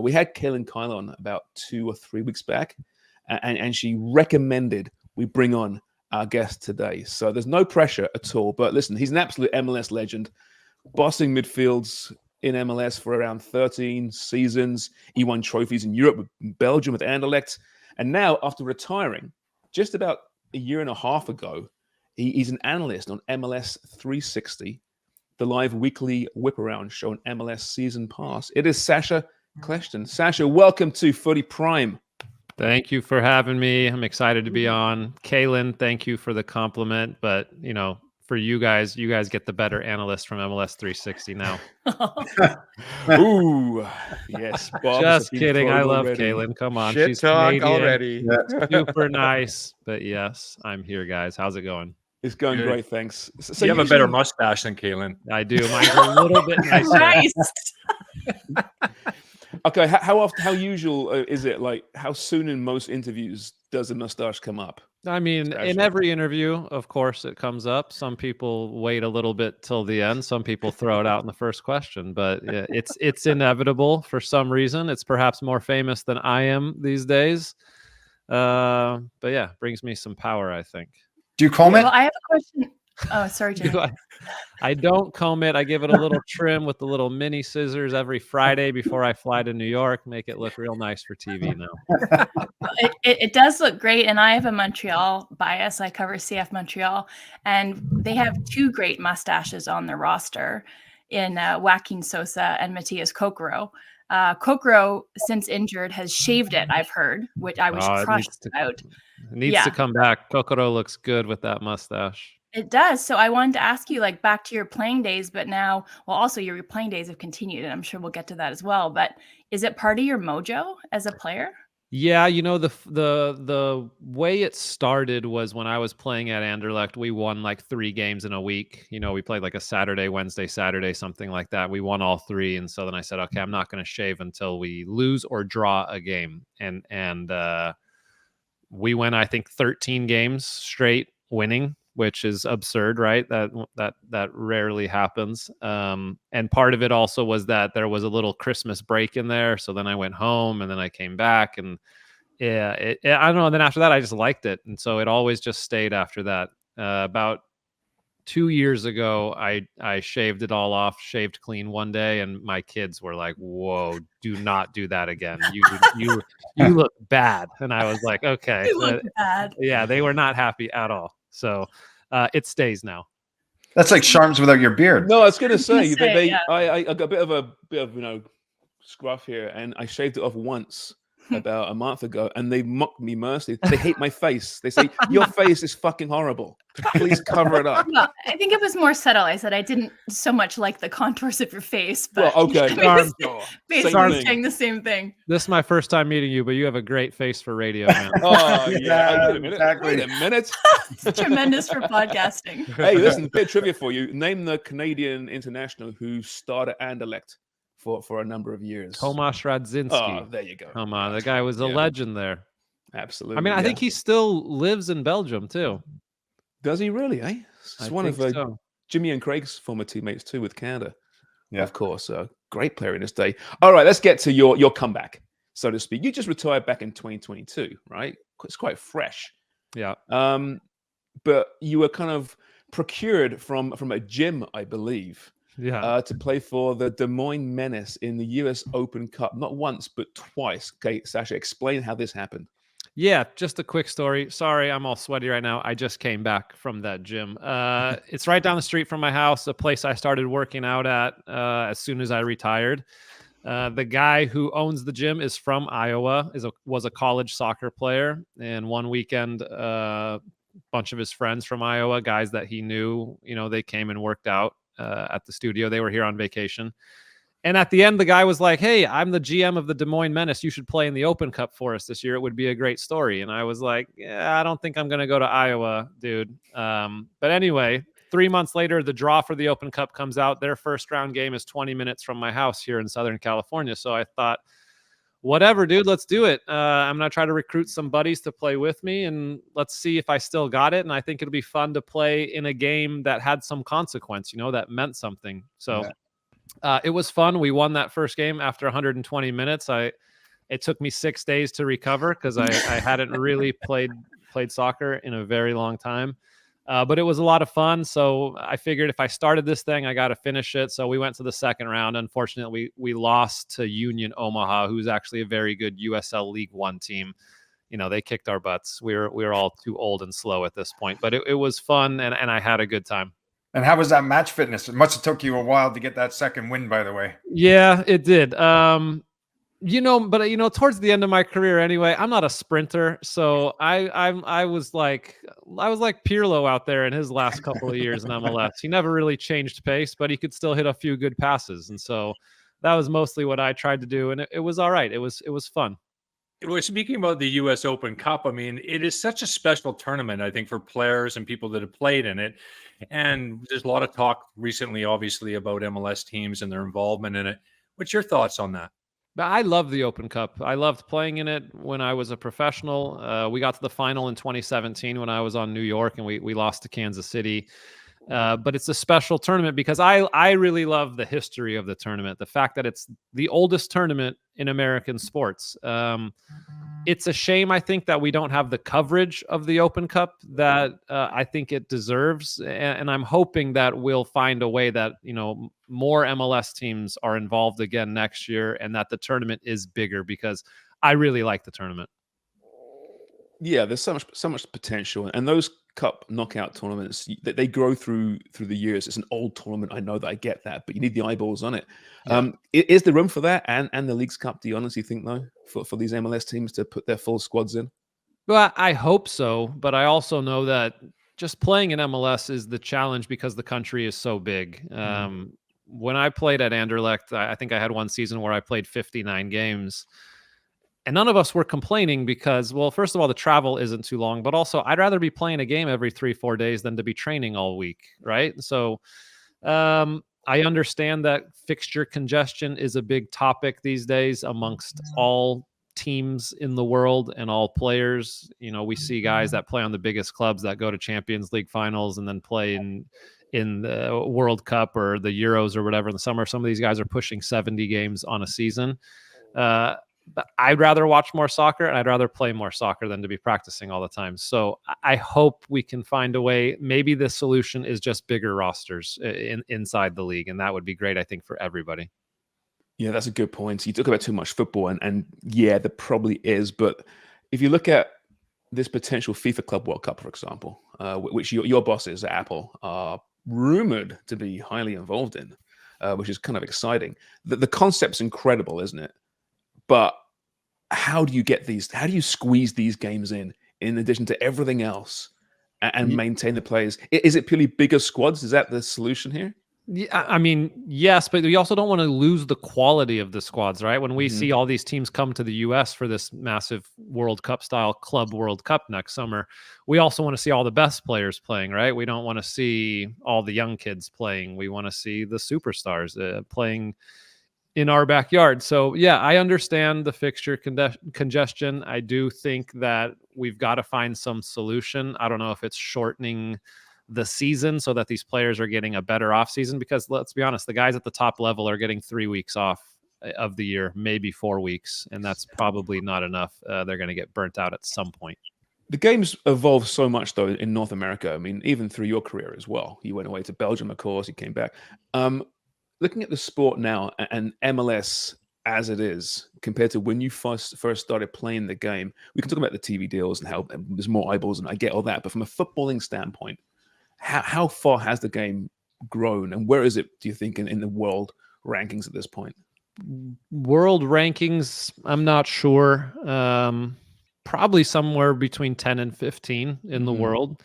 We had Kaylin Kyle on about 2 or 3 weeks back, and she recommended we bring on our guest today. So there's no pressure at all. But listen, he's an absolute MLS legend, bossing midfields in MLS for around 13 seasons. He won trophies in Europe with Belgium with Anderlecht. And now, after retiring just about a year and a half ago, he's an analyst on MLS 360, the live weekly whip-around show on MLS Season Pass. It is Sacha Kljestan. Sacha, welcome to Footy Prime. Thank you for having me. I'm excited to be on. Kaylin, thank you for the compliment. But, you know, for you guys get the better analyst from MLS 360 now. Ooh, yes. Bob, just kidding. I love Kaylin. Come on. Shit She's talk Canadian, already. super nice. But yes, I'm here, guys. How's it going? It's going Good. great, thanks. So you have a better mustache than Kaylin. I do. Mine's a little bit nicer. Nice. Okay, how usual is it? Like, how soon in most interviews does a mustache come up? I mean, in every interview, of course, it comes up. Some people wait a little bit till the end. Some people throw it out in the first question, but yeah, it's inevitable for some reason. It's perhaps more famous than I am these days. But yeah, brings me some power, I think. Do you comb it? Well, I have a question. Oh, sorry, Jim. I don't comb it. I give it a little trim with the little mini scissors every Friday before I fly to New York. Make it look real nice for TV now. It does look great, and I have a Montreal bias. I cover CF Montreal, and they have 2 great mustaches on their roster in Joaquin Sosa and Matias Kokoro. Kokoro, since injured, has shaved it, I've heard, which I was crushed about. It needs to come back. Kokoro looks good with that mustache. It does. So I wanted to ask you, like, back to your playing days, but now, well, also your playing days have continued, and I'm sure we'll get to that as well. But is it part of your mojo as a player? Yeah, you know, the way it started was when I was playing at Anderlecht. We won like 3 games in a week. You know, we played like a Saturday, Wednesday, Saturday, something like that. We won all 3, and so then I said, okay, I'm not going to shave until we lose or draw a game. And we went, I think, 13 games straight winning, which is absurd, right? That rarely happens. And part of it also was that there was a little Christmas break in there. So then I went home and then I came back, and I don't know. And then after that, I just liked it. And so it always just stayed after that. About 2 years ago, I shaved it all off, shaved clean one day, and my kids were like, "Whoa, do not do that again. You look bad." And I was like, "Okay." You look bad. Yeah, they were not happy at all. So it stays now. That's like Charms without your beard. No, I was going to say, yeah. I got a bit of scruff here, and I shaved it off once about a month ago, and they mocked me mercilessly. They hate my face. They say, your face is fucking horrible. Please cover it up. Well, I think it was more subtle. I said I didn't so much like the contours of your face, but Well, okay. basically saying the same thing. This is my first time meeting you, but you have a great face for radio, man. Oh, yeah. Wait a minute. Exactly. Wait a minute. It's tremendous for podcasting. Hey, listen, a bit of trivia for you. Name the Canadian international who starred at Anderlecht for a number of years. Tomasz Radzinski. Oh, there you go. Come on, the guy was a legend there. Absolutely. I mean, I think he still lives in Belgium too. Does he really, eh? It's one of so. Jimmy and Craig's former teammates too with Canada. Yeah. Of course. Great player in this day. All right, let's get to your comeback, so to speak. You just retired back in 2022, right? It's quite fresh. Yeah. But you were kind of procured from a gym, I believe. Yeah. To play for the Des Moines Menace in the US Open Cup, not once, but twice. Okay, Sacha, explain how this happened. Yeah, just a quick story. Sorry, I'm all sweaty right now. I just came back from that gym. It's right down the street from my house, a place I started working out at as soon as I retired. The guy who owns the gym is from Iowa, was a college soccer player. And one weekend, a bunch of his friends from Iowa, guys that he knew, you know, they came and worked out at the studio. They were here on vacation. And at the end, the guy was like, "Hey, I'm the GM of the Des Moines Menace. You should play in the Open Cup for us this year. It would be a great story." And I was like, "Yeah, I don't think I'm going to go to Iowa, dude." But anyway, 3 months later, the draw for the Open Cup comes out. Their first round game is 20 minutes from my house here in Southern California. So I thought, whatever, dude, let's do it. I'm going to try to recruit some buddies to play with me, and let's see if I still got it. And I think it'll be fun to play in a game that had some consequence, you know, that meant something. So It was fun. We won that first game after 120 minutes. It took me 6 days to recover because I hadn't really played soccer in a very long time. But it was a lot of fun. So I figured if I started this thing, I got to finish it. So we went to the second round. Unfortunately, we lost to Union Omaha, who's actually a very good USL League One team. You know, they kicked our butts. We were all too old and slow at this point, but it was fun and I had a good time. And how was that match fitness? It must have took you a while to get that second win, by the way. Yeah, it did. Towards the end of my career anyway, I'm not a sprinter. So I was like Pirlo out there in his last couple of years in MLS. He never really changed pace, but he could still hit a few good passes. And so that was mostly what I tried to do. And it was all right. It was fun. Well, speaking about the U.S. Open Cup, I mean, it is such a special tournament, I think, for players and people that have played in it. And there's a lot of talk recently, obviously, about MLS teams and their involvement in it. What's your thoughts on that? I love the Open Cup. I loved playing in it when I was a professional. We got to the final in 2017 when I was on New York, and we lost to Kansas City. But it's a special tournament because I really love the history of the tournament. The fact that it's the oldest tournament in American sports. It's a shame, I think, that we don't have the coverage of the Open Cup that I think it deserves. And I'm hoping that we'll find a way that, more MLS teams are involved again next year and that the tournament is bigger because I really like the tournament. Yeah, there's so much potential, and those cup knockout tournaments they grow through the years. It's an old tournament, I know that, I get that, but you need the eyeballs on it. Yeah. Is there room for that and the Leagues Cup? Do you honestly think though for these MLS teams to put their full squads in? Well, I hope so, but I also know that just playing in MLS is the challenge because the country is so big. When I played at Anderlecht, I think I had one season where I played 59 games. And none of us were complaining because, well, first of all, the travel isn't too long, but also I'd rather be playing a game every 3-4 days than to be training all week, right? So I understand that fixture congestion is a big topic these days amongst all teams in the world and all players. We see guys that play on the biggest clubs that go to Champions League finals and then play in the World Cup or the Euros or whatever in the summer. Some of these guys are pushing 70 games on a season. But I'd rather watch more soccer and I'd rather play more soccer than to be practicing all the time. So I hope we can find a way. Maybe the solution is just bigger rosters inside the league. And that would be great, I think, for everybody. Yeah, that's a good point. You talk about too much football and yeah, there probably is. But if you look at this potential FIFA Club World Cup, for example, which your bosses at Apple are rumored to be highly involved in, which is kind of exciting. The concept's incredible, isn't it? But how do you get these? How do you squeeze these games in addition to everything else, and maintain the players? Is it purely bigger squads? Is that the solution here? Yeah, I mean, yes, but we also don't want to lose the quality of the squads, right? When we see all these teams come to the U.S. for this massive World Cup style Club World Cup next summer, we also want to see all the best players playing, right? We don't want to see all the young kids playing. We want to see the superstars playing in our backyard. So yeah, I understand the fixture congestion. I do think that we've got to find some solution. I don't know if it's shortening the season so that these players are getting a better off season, because let's be honest, the guys at the top level are getting 3 weeks off of the year, maybe 4 weeks. And that's probably not enough. They're going to get burnt out at some point. The game's evolved so much though in North America. I mean, even through your career as well, you went away to Belgium, of course, you came back. Looking at the sport now and MLS as it is compared to when you first started playing the game, we can talk about the TV deals and how there's more eyeballs, and I get all that. But from a footballing standpoint, how far has the game grown, and where is it, do you think, in the world rankings at this point? World rankings, I'm not sure. Probably somewhere between 10 and 15 in the world.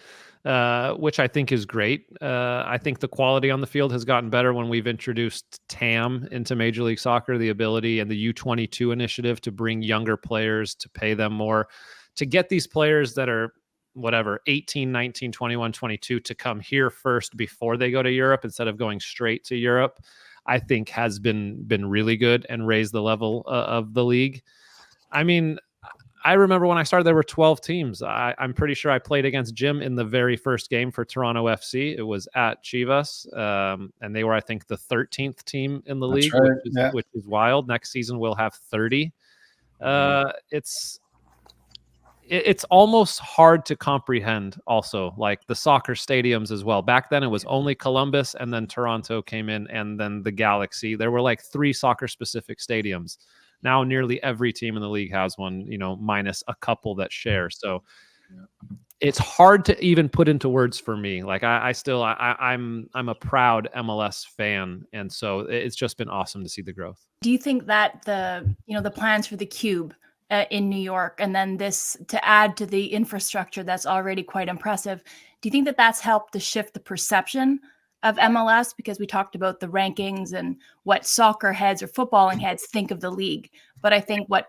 Which I think is great. I think the quality on the field has gotten better when we've introduced TAM into Major League Soccer, the ability and the U22 initiative to bring younger players, to pay them more, to get these players that are 18, 19, 21, 22 to come here first before they go to Europe instead of going straight to Europe, I think has been really good and raised the level of the league. I mean, I remember when I started, there were 12 teams. I'm pretty sure I played against Jim in the very first game for Toronto FC. It was at Chivas, and they were, I think, the 13th team in the league, right. which is wild. Next season, we'll have 30. It's almost hard to comprehend also, like the soccer stadiums as well. Back then it was only Columbus, and then Toronto came in, and then the Galaxy. There were like 3 soccer specific stadiums. Now nearly every team in the league has one, minus a couple that share. So it's hard to even put into words for me. Like I'm a proud MLS fan, and so it's just been awesome to see the growth. Do you think that the plans for the Cube in New York, and then this to add to the infrastructure that's already quite impressive, do you think that that's helped to shift the perception of MLS? Because we talked about the rankings and what soccer heads or footballing heads think of the league, but I think what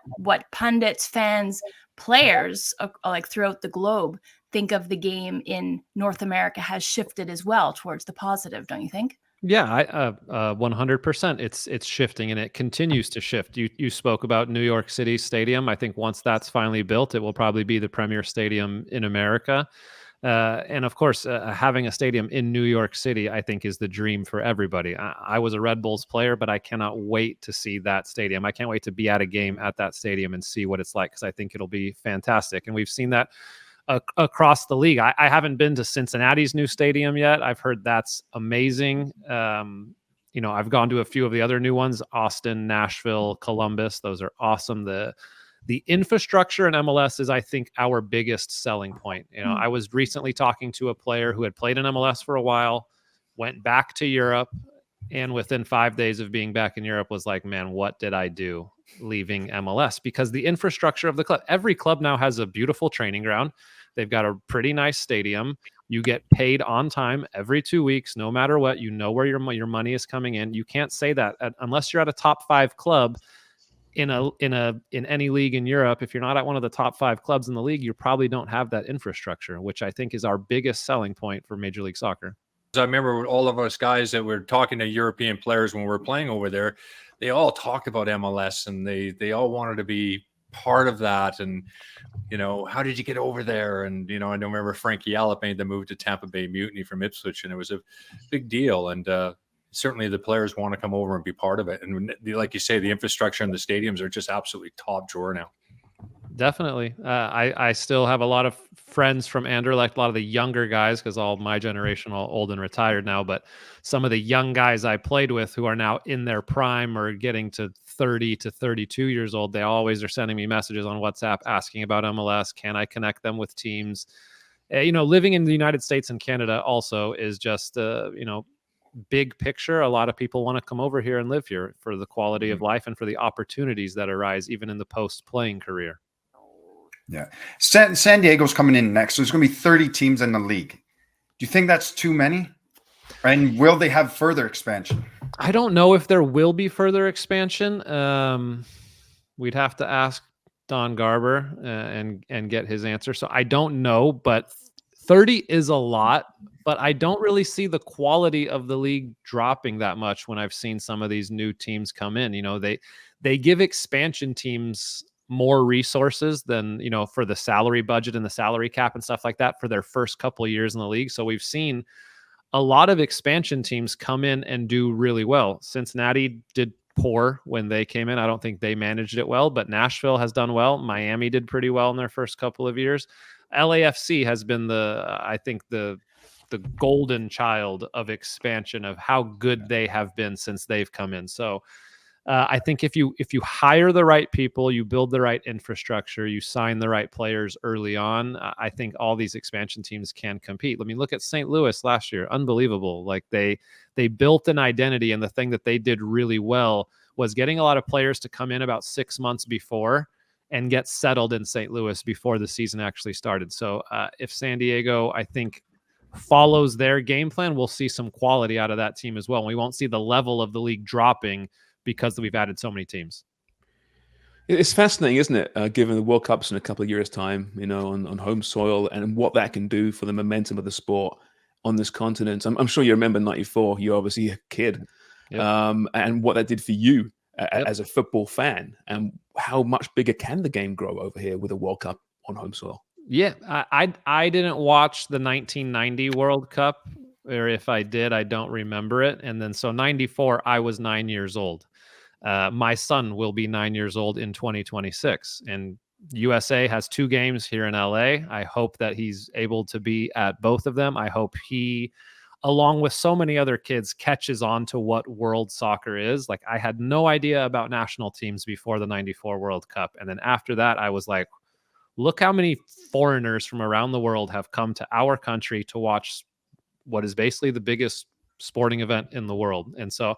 pundits, fans, players like throughout the globe think of the game in North America has shifted as well towards the positive, don't you think? Yeah, 100%. It's shifting, and it continues to shift. You spoke about New York City Stadium. I think once that's finally built, it will probably be the premier stadium in America. And of course, having a stadium in New York City, I think, is the dream for everybody. I was a Red Bulls player, but I cannot wait to see that stadium. I can't wait to be at a game at that stadium and see what it's like, because I think it'll be fantastic. And we've seen that across the league. I haven't been to Cincinnati's new stadium yet. I've heard that's amazing. I've gone to a few of the other new ones: Austin, Nashville, Columbus. Those are awesome. The infrastructure in MLS is, I think, our biggest selling point. I was recently talking to a player who had played in MLS for a while, went back to Europe, and within 5 days of being back in Europe was like, man, what did I do leaving MLS? Because the infrastructure of the club, every club now has a beautiful training ground. They've got a pretty nice stadium. You get paid on time every 2 weeks, no matter what. You know where your money is coming in. You can't say that unless you're at a top 5 club in any league in Europe. If you're not at one of the top 5 clubs in the league, you probably don't have that infrastructure, which I think is our biggest selling point for Major League Soccer. I remember all of us guys that were talking to European players when we were playing over there, they all talked about MLS, and they all wanted to be part of that. And, how did you get over there? And, I remember Frankie Yallop made the move to Tampa Bay Mutiny from Ipswich, and it was a big deal. And certainly the players want to come over and be part of it. And like you say, the infrastructure and the stadiums are just absolutely top drawer now. Definitely. I still have a lot of friends from Anderlecht, a lot of the younger guys, because all my generation are old and retired now, but some of the young guys I played with who are now in their prime or getting to 30 to 32 years old, they always are sending me messages on WhatsApp asking about MLS. Can I connect them with teams? Living in the United States and Canada also is just, big picture. A lot of people want to come over here and live here for the quality of life and for the opportunities that arise even in the post-playing career. Yeah. San Diego's coming in next. So there's going to be 30 teams in the league. Do you think that's too many? And will they have further expansion? I don't know if there will be further expansion. We'd have to ask Don Garber and get his answer. So I don't know, but 30 is a lot, but I don't really see the quality of the league dropping that much when I've seen some of these new teams come in. They give expansion teams more resources than, for the salary budget and the salary cap and stuff like that for their first couple of years in the league. So we've seen a lot of expansion teams come in and do really well. Cincinnati did poor when they came in. I don't think they managed it well, but Nashville has done well. Miami did pretty well in their first couple of years. LAFC has been I think the golden child of expansion, of how good they have been since they've come in. So I think if you hire the right people, you build the right infrastructure, you sign the right players early on, I think all these expansion teams can compete. I mean, look at St. Louis last year. Unbelievable. Like they built an identity, and the thing that they did really well was getting a lot of players to come in about 6 months before and get settled in St. Louis before the season actually started. So if San Diego, I think, follows their game plan, we'll see some quality out of that team as well. And we won't see the level of the league dropping because we've added so many teams. It's fascinating, isn't it? Given the World Cup's in a couple of years' time, on home soil, and what that can do for the momentum of the sport on this continent. I'm sure you remember '94. You're obviously a kid, Yep. and what that did for you as a football fan, and how much bigger can the game grow over here with a World Cup on home soil? Yeah, I didn't watch the 1990 World Cup, or if I did, I don't remember it. And then so 94, I was 9 years old. My son will be 9 years old in 2026, and USA has 2 games here in LA. I hope that he's able to be at both of them. I hope he, along with so many other kids, catches on to what world soccer is. Like, I had no idea about national teams before the 94 World Cup. And then after that, I was like, look how many foreigners from around the world have come to our country to watch what is basically the biggest sporting event in the world. And so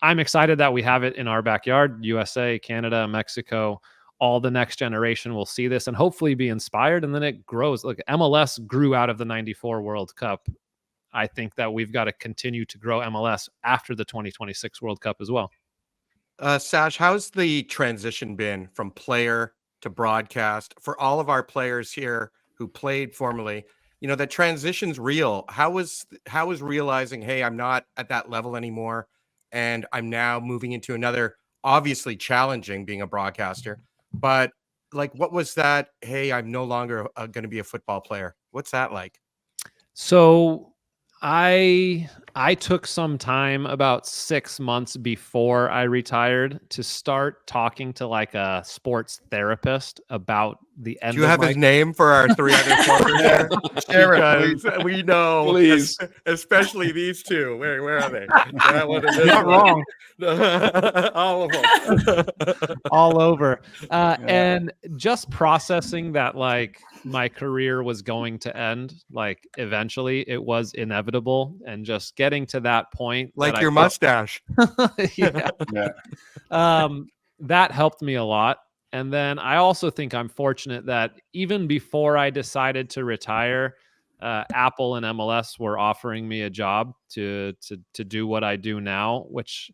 I'm excited that we have it in our backyard. USA, Canada, Mexico, all the next generation will see this and hopefully be inspired. And then it grows. Like, MLS grew out of the 94 World Cup. I think that we've got to continue to grow MLS after the 2026 World Cup as well. Sash, how's the transition been from player to broadcast for all of our players here who played formerly? You know, the transition's real. How was realizing, hey, I'm not at that level anymore, and I'm now moving into another, obviously challenging being a broadcaster, but like, what was that? Hey, I'm no longer going to be a football player. What's that like? So I took some time, about 6 months before I retired, to start talking to like a sports therapist about the end. Do you have his name for our 3 other forwards here? Share it, Because we know, Please. especially these 2. Where are they? Not wrong. All of them. All over. And just processing that, like, my career was going to end, like, eventually it was inevitable, and just getting to that point, Like that your mustache. yeah. That helped me a lot. And then I also think I'm fortunate that even before I decided to retire, Apple and MLS were offering me a job to do what I do now, which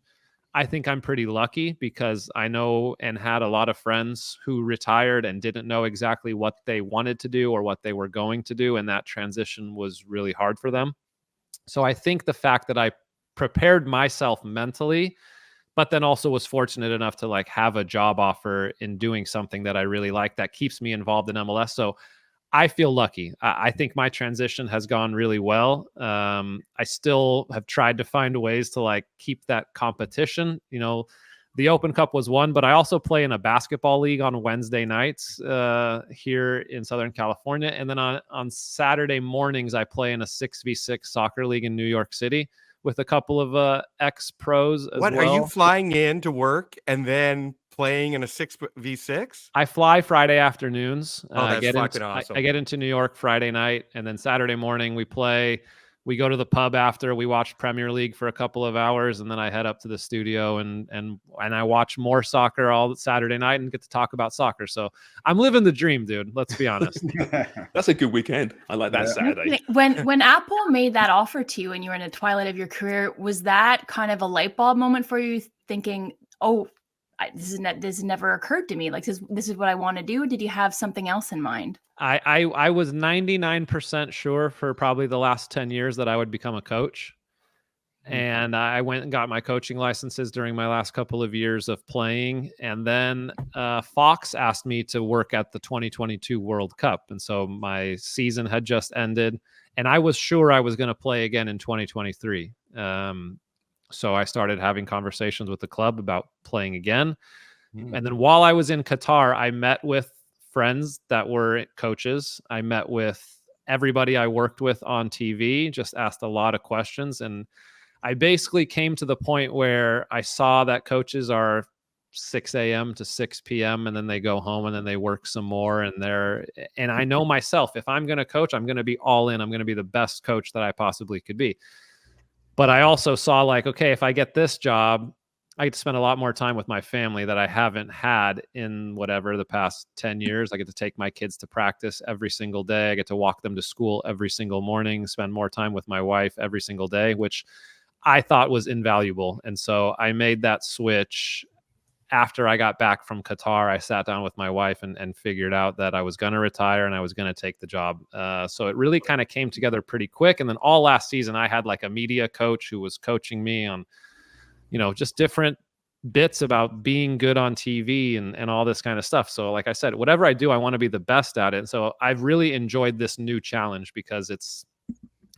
I think I'm pretty lucky, because I know and had a lot of friends who retired and didn't know exactly what they wanted to do or what they were going to do, and that transition was really hard for them. So I think the fact that I prepared myself mentally, but then also was fortunate enough to like have a job offer in doing something that I really like, that keeps me involved in MLS. So I feel lucky. I think my transition has gone really well. I still have tried to find ways to like keep that competition. You know, the Open Cup was one, but I also play in a basketball league on Wednesday nights here in Southern California. And then on Saturday mornings, I play in a 6v6 soccer league in New York City with a couple of ex-pros as What, well. are you flying in to work and then playing in a 6v6? I fly Friday afternoons. Oh, that's fucking I awesome. get into New York Friday night, and then Saturday morning we play. We go to the pub after. We watch Premier League for a couple of hours, and then I head up to the studio and I watch more soccer all Saturday night and get to talk about soccer. So I'm living the dream, dude. Let's be honest. That's a good weekend. I like that Saturday. When Apple made that offer to you and you were in the twilight of your career, was that kind of a light bulb moment for you, thinking, oh, this has never occurred to me, like this is what I want to do? Did you have something else in mind? I was 99% sure for probably the last 10 years that I would become a coach. And I went and got my coaching licenses during my last couple of years of playing. And then Fox asked me to work at the 2022 World Cup. And so my season had just ended, and I was sure I was going to play again in 2023. So I started having conversations with the club about playing again. And then while I was in Qatar, I met with friends that were coaches. I met with everybody I worked with on TV, just asked a lot of questions. And I basically came to the point where I saw that coaches are 6 a.m. to 6 p.m. and then they go home and then they work some more. And I know myself, if I'm going to coach, I'm going to be all in. I'm going to be the best coach that I possibly could be. But I also saw, like, okay, if I get this job, I get to spend a lot more time with my family that I haven't had in whatever the past 10 years. I get to take my kids to practice every single day. I get to walk them to school every single morning, spend more time with my wife every single day, which I thought was invaluable. And so I made that switch. After I got back from Qatar, I sat down with my wife and figured out that I was going to retire and I was going to take the job. So it really kind of came together pretty quick. And then all last season, I had like a media coach who was coaching me on, you know, just different bits about being good on TV and all this kind of stuff. So like I said, whatever I do, I want to be the best at it. So I've really enjoyed this new challenge because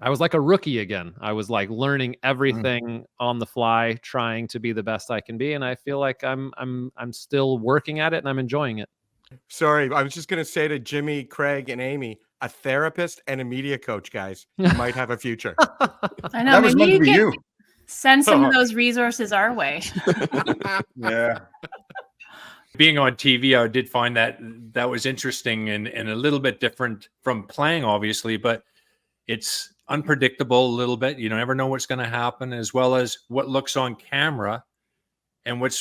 I was like a rookie again. I was like learning everything on the fly, trying to be the best I can be. And I feel like I'm still working at it and I'm enjoying it. Sorry, I was just going to say to Jimmy, Craig, and Amy, a therapist and a media coach, guys. You might have a future. I know. That was meant Maybe to be you you. can send some of those resources our way. Yeah. Being on TV, I did find that was interesting and a little bit different from playing, obviously, but it's unpredictable a little bit. You never know what's going to happen, as well as what looks on camera and what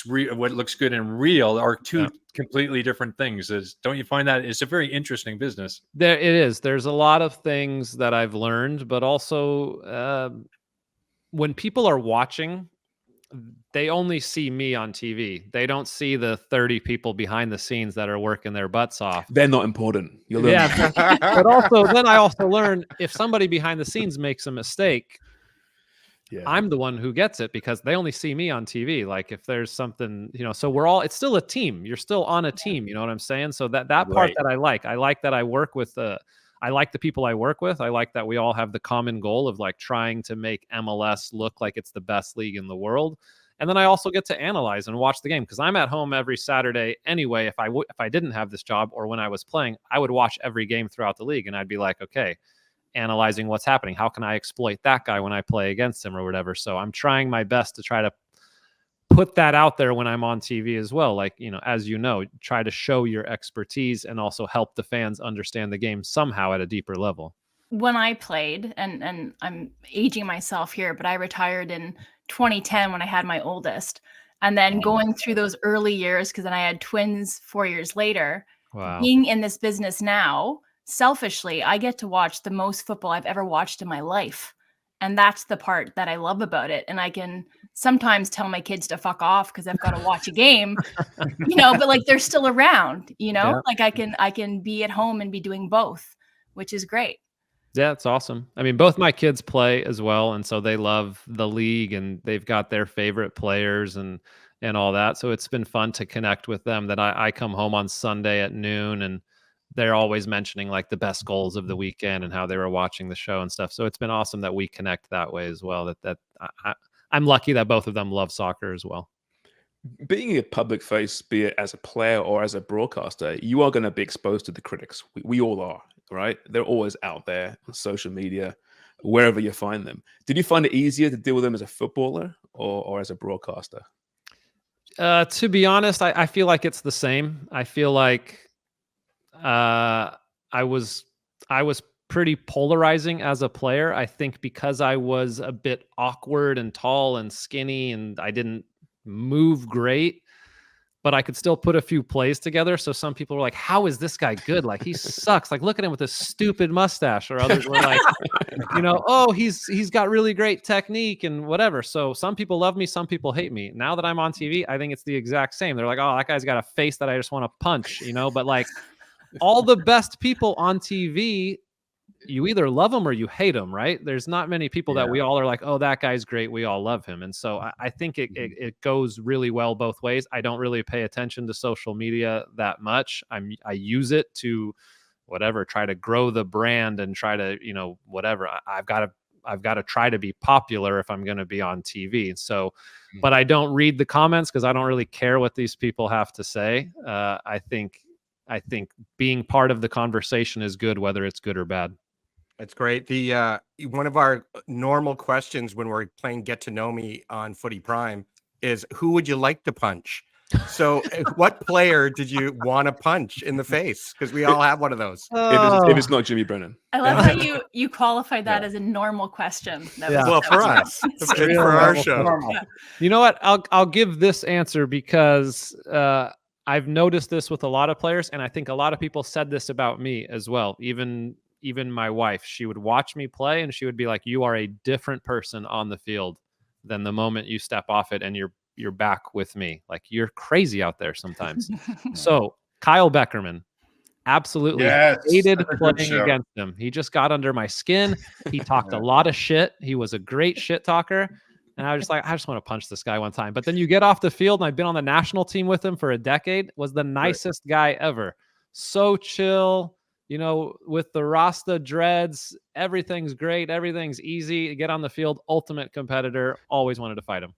looks good in real are two completely different things. Don't you find that it's a very interesting business? There it is. There's a lot of things that I've learned, but also when people are watching, they only see me on TV. They don't see the 30 people behind the scenes that are working their butts off. They're not important. You'll learn that. But also, then I also learn if somebody behind the scenes makes a mistake, I'm the one who gets it because they only see me on TV. Like if there's something, so it's still a team. You're still on a team. You know what I'm saying? So that part that I like that I work with, I like the people I work with. I like that we all have the common goal of like trying to make MLS look like it's the best league in the world. And then I also get to analyze and watch the game because I'm at home every Saturday anyway. If I didn't have this job or when I was playing, I would watch every game throughout the league and I'd be like, okay, analyzing what's happening. How can I exploit that guy when I play against him or whatever? So I'm trying my best to try to put that out there when I'm on TV as well. Like, as try to show your expertise and also help the fans understand the game somehow at a deeper level. When I played, and I'm aging myself here, but I retired in 2010 when I had my oldest. And then going through those early years, because then I had twins 4 years later, being in this business now, selfishly, I get to watch the most football I've ever watched in my life. And that's the part that I love about it. And I can sometimes tell my kids to fuck off because I've got to watch a game, but like they're still around, like I can be at home and be doing both, which is great. Yeah, it's awesome. I mean, both my kids play as well. And so they love the league and they've got their favorite players and all that. So it's been fun to connect with them that I come home on Sunday at noon and they're always mentioning like the best goals of the weekend and how they were watching the show and stuff. So it's been awesome that we connect that way as well. I'm lucky that both of them love soccer as well. Being a public face, be it as a player or as a broadcaster, you are going to be exposed to the critics. We all are, right? They're always out there on social media, wherever you find them. Did you find it easier to deal with them as a footballer or as a broadcaster? To be honest, I feel like it's the same. I feel like I was pretty polarizing as a player. I think because I was a bit awkward and tall and skinny and I didn't move great, but I could still put a few plays together. So some people were like, how is this guy good? Like he sucks. Like look at him with this stupid mustache. Or others were like, oh, he's got really great technique and whatever. So some people love me, some people hate me. Now that I'm on TV, I think it's the exact same. They're like, oh, that guy's got a face that I just want to punch, but like all the best people on TV, you either love them or you hate them, right? There's not many people that we all are like, oh, that guy's great, we all love him. And so I think it goes really well both ways. I don't really pay attention to social media that much. I use it to try to grow the brand and try to, whatever. I've got to try to be popular if I'm going to be on TV. So, but I don't read the comments because I don't really care what these people have to say. I think being part of the conversation is good, whether it's good or bad. That's great. The one of our normal questions when we're playing Get to Know Me on Footy Prime is who would you like to punch? So what player did you want to punch in the face? Because we all have one of those. If it's not Jimmy Brennan. I love how you qualified that as a normal question. For us, for our show. Yeah. You know what? I'll give this answer because I've noticed this with a lot of players, and I think a lot of people said this about me as well. Even my wife, she would watch me play and she would be like, you are a different person on the field than the moment you step off it and you're back with me. Like you're crazy out there sometimes. So Kyle Beckerman, absolutely hated playing against him. He just got under my skin. He talked a lot of shit. He was a great shit talker. And I was just like, I just want to punch this guy one time. But then you get off the field, and I've been on the national team with him for a decade, was the nicest guy ever. So chill, you know, with the Rasta dreads, everything's great. Everything's easy. Get on the field, ultimate competitor. Always wanted to fight him.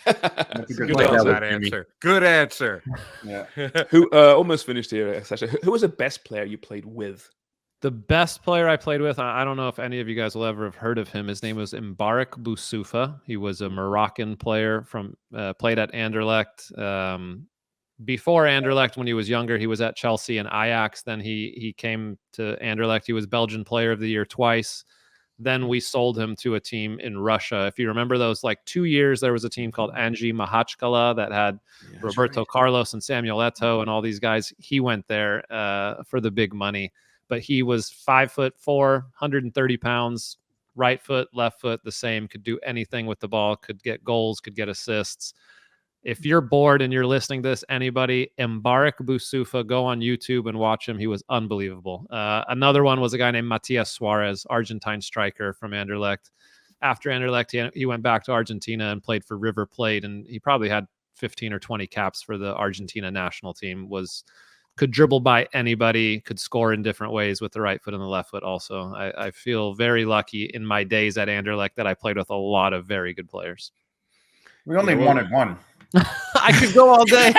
That's a good Good answer. answer. That answer. Good answer. Yeah. Who almost finished here, Sacha? Who was the best player you played with? The best player I played with, I don't know if any of you guys will ever have heard of him. His name was Mbarak Boussoufa. He was a Moroccan player from played at Anderlecht. Before Anderlecht, when he was younger, he was at Chelsea and Ajax. Then he came to Anderlecht. He was Belgian Player of the Year twice. Then we sold him to a team in Russia. If you remember those like 2 years, there was a team called Anzhi Mahachkala that had Roberto Carlos and Samuel Eto'o and all these guys. He went there for the big money. But he was 5'4", 130 pounds, right foot, left foot, the same, could do anything with the ball, could get goals, could get assists. If you're bored and you're listening to this, anybody, Mbarak Boussoufa, go on YouTube and watch him. He was unbelievable. Another one was a guy named Matias Suarez, Argentine striker from Anderlecht. After Anderlecht, he went back to Argentina and played for River Plate, and he probably had 15 or 20 caps for the Argentina national team. Could dribble by anybody, could score in different ways with the right foot and the left foot also. I feel very lucky in my days at Anderlecht that I played with a lot of very good players. We only wanted one. I could go all day.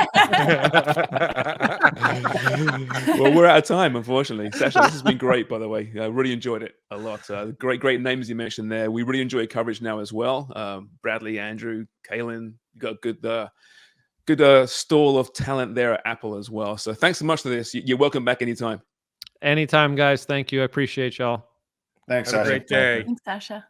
Well, we're out of time, unfortunately. Sacha, this has been great, by the way. I really enjoyed it a lot. Great names you mentioned there. We really enjoy coverage now as well. Bradley, Andrew, Kaylin, you got good stall of talent there at Apple as well. So thanks so much for this. You're welcome back anytime. Anytime, guys. Thank you. I appreciate y'all. Thanks, Have a Sacha. great day. Thanks, Sasha.